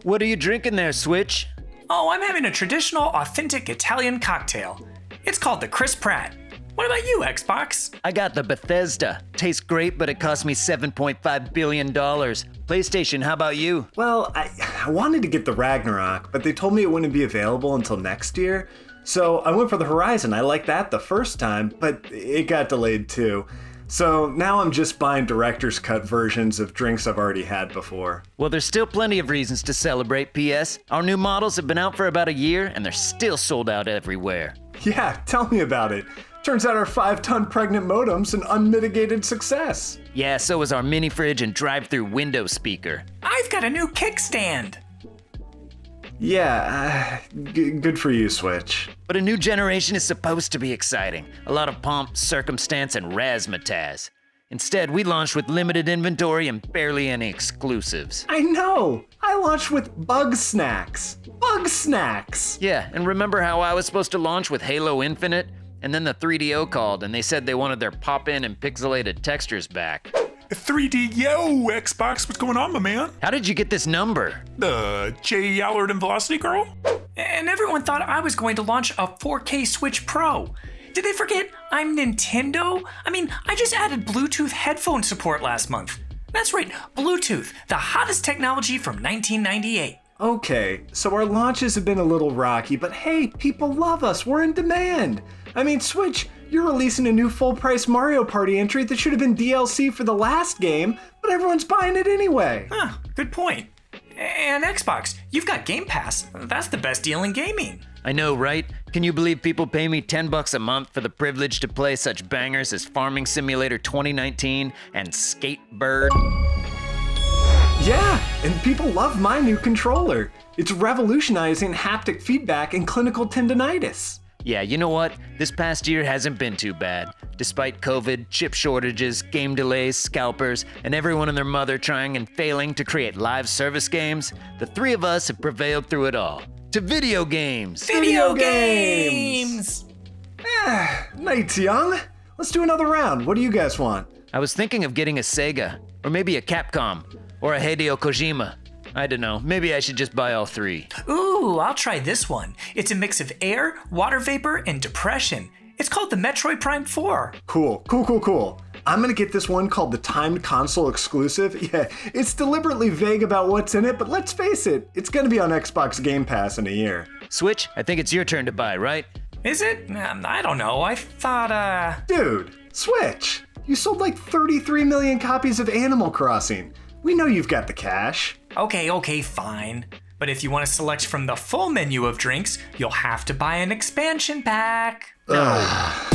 What are you drinking there, Switch? Oh, I'm having a traditional, authentic Italian cocktail. It's called the Chris Pratt. What about you, Xbox? I got the Bethesda. Tastes great, but it cost me $7.5 billion. PlayStation, how about you? Well, I wanted to get the Ragnarok, but they told me it wouldn't be available until next year. So I went for the Horizon. I liked that the first time, but it got delayed too. So now I'm just buying director's cut versions of drinks I've already had before. Well, there's still plenty of reasons to celebrate, PS. Our new models have been out for about a year, and they're still sold out everywhere. Yeah, tell me about it. Turns out our 5-ton pregnant modem's an unmitigated success. Yeah, so is our mini fridge and drive-through window speaker. I've got a new kickstand. Yeah, good for you, Switch. But a new generation is supposed to be exciting. A lot of pomp, circumstance, and razzmatazz. Instead, we launched with limited inventory and barely any exclusives. I know! I launched with Bug Snacks. Bug Snacks! Yeah, and remember how I was supposed to launch with Halo Infinite? And then the 3DO called and they said they wanted their pop-in and pixelated textures back. 3D, yo, Xbox, what's going on, my man? How did you get this number? Jay Allard and Velocity Girl? And everyone thought I was going to launch a 4K Switch Pro. Did they forget I'm Nintendo? I mean, I just added Bluetooth headphone support last month. That's right, Bluetooth, the hottest technology from 1998. Okay, so our launches have been a little rocky, but hey, people love us, we're in demand. I mean, Switch, you're releasing a new full-price Mario Party entry that should have been DLC for the last game, but everyone's buying it anyway. Huh, good point. And Xbox, you've got Game Pass. That's the best deal in gaming. I know, right? Can you believe people pay me $10 a month for the privilege to play such bangers as Farming Simulator 2019 and Skatebird? Yeah, and people love my new controller. It's revolutionizing haptic feedback and clinical tendinitis. Yeah, you know what? This past year hasn't been too bad. Despite COVID, chip shortages, game delays, scalpers, and everyone and their mother trying and failing to create live service games, the three of us have prevailed through it all. To video games! Video games! Night's young. Let's do another round. What do you guys want? I was thinking of getting a Sega, or maybe a Capcom, or a Hideo Kojima. I don't know, maybe I should just buy all three. Ooh, I'll try this one. It's a mix of air, water vapor, and depression. It's called the Metroid Prime 4. Cool. I'm gonna get this one called the Timed Console Exclusive. Yeah, it's deliberately vague about what's in it, but let's face it, it's gonna be on Xbox Game Pass in a year. Switch, I think it's your turn to buy, right? Is it? I don't know. I thought, Dude, Switch! You sold like 33 million copies of Animal Crossing. We know you've got the cash. Okay, fine. But if you want to select from the full menu of drinks, you'll have to buy an expansion pack. Ugh.